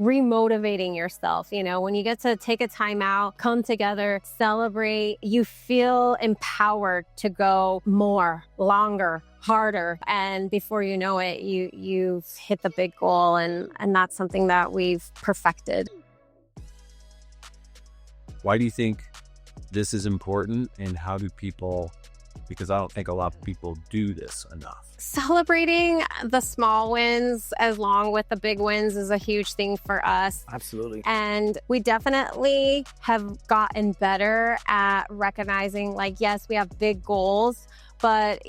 remotivating yourself. When you get to take a time out, come together, celebrate, you feel empowered to go more, longer, harder. And before you know it, you've hit the big goal. And that's something that we've perfected. Why do you think this is important, and how do people, because I don't think a lot of people do this enough? Celebrating the small wins along with the big wins is a huge thing for us. Absolutely. And we definitely have gotten better at recognizing, like, yes, we have big goals, but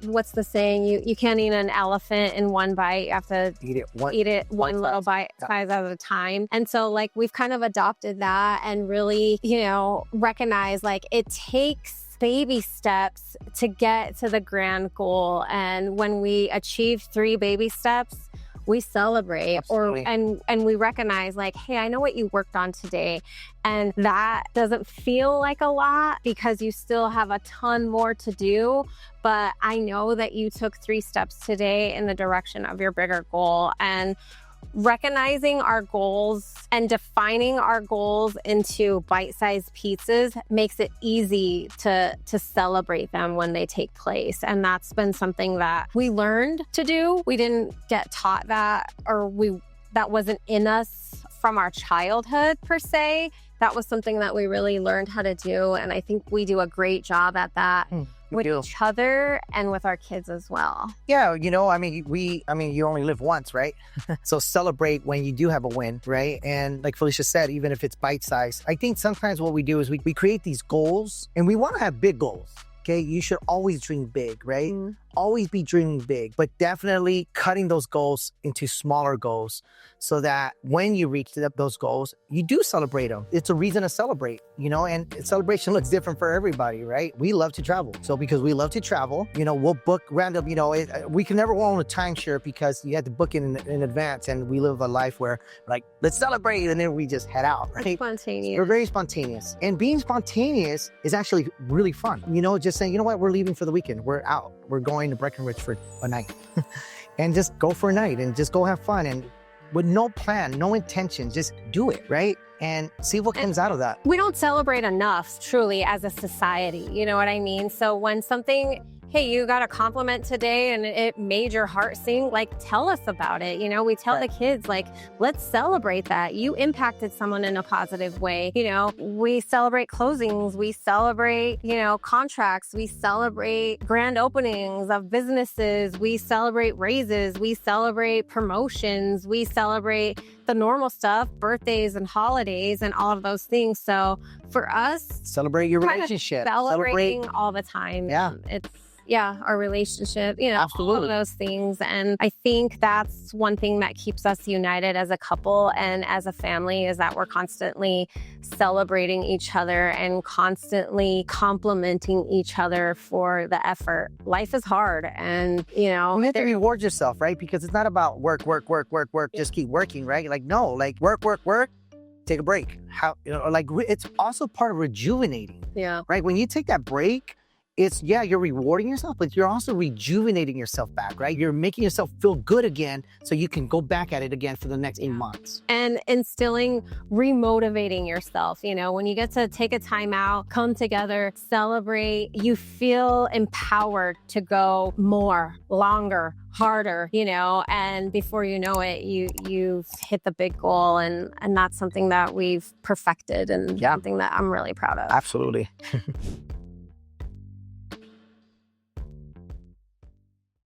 what's the saying? You can't eat an elephant in one bite. You have to eat it one little bite size at a time. And so, like, we've kind of adopted that and really, recognize, like, it takes baby steps to get to the grand goal. And when we achieve 3 baby steps, we celebrate. And we recognize, like, hey, I know what you worked on today. And that doesn't feel like a lot because you still have a ton more to do. But I know that you took 3 steps today in the direction of your bigger goal. And recognizing our goals and defining our goals into bite-sized pieces makes it easy to celebrate them when they take place. And that's been something that we learned to do. We didn't get taught that, or that wasn't in us from our childhood per se. That was something that we really learned how to do. And I think we do a great job at that. With each other and with our kids as well. Yeah, you only live once, right? So celebrate when you do have a win, right? And like Felicia said, even if it's bite-sized, I think sometimes what we do is we create these goals, and we want to have big goals. Okay, you should always dream big, right? Always be dreaming big, but definitely cutting those goals into smaller goals so that when you reach those goals, you do celebrate them. It's a reason to celebrate, and celebration looks different for everybody, right? We love to travel. So because we love to travel, we'll book random, we can never own a timeshare because you had to book it in advance. And we live a life where, like, let's celebrate. And then we just head out, right? Spontaneous. We're very spontaneous. And being spontaneous is actually really fun. Just saying, you know what, we're leaving for the weekend. We're out. We're going to Breckenridge for a night. And just go for a night and just go have fun. And with no plan, no intention, just do it, right? And see what comes out of that. We don't celebrate enough, truly, as a society. You know what I mean? So when something, hey, you got a compliment today and it made your heart sing, like, tell us about it. We tell the kids, like, let's celebrate that. You impacted someone in a positive way. We celebrate closings. We celebrate, contracts. We celebrate grand openings of businesses. We celebrate raises. We celebrate promotions. We celebrate the normal stuff, birthdays and holidays and all of those things. So for us, celebrate your relationship. Celebrating all the time. Yeah. Our relationship, Absolutely. all of those things. And I think that's one thing that keeps us united as a couple and as a family, is that we're constantly celebrating each other and constantly complimenting each other for the effort. Life is hard, and you have to reward yourself, right? Because it's not about work, just keep working, right? Like, no, like work, take a break. It's also part of rejuvenating. Yeah. Right? When you take that break, you're rewarding yourself, but you're also rejuvenating yourself back, right? You're making yourself feel good again so you can go back at it again for the next 8 months. And instilling, remotivating yourself. When you get to take a time out, come together, celebrate, you feel empowered to go more, longer, harder, and before you know it, you've hit the big goal. And that's something that we've perfected and something that I'm really proud of. Absolutely.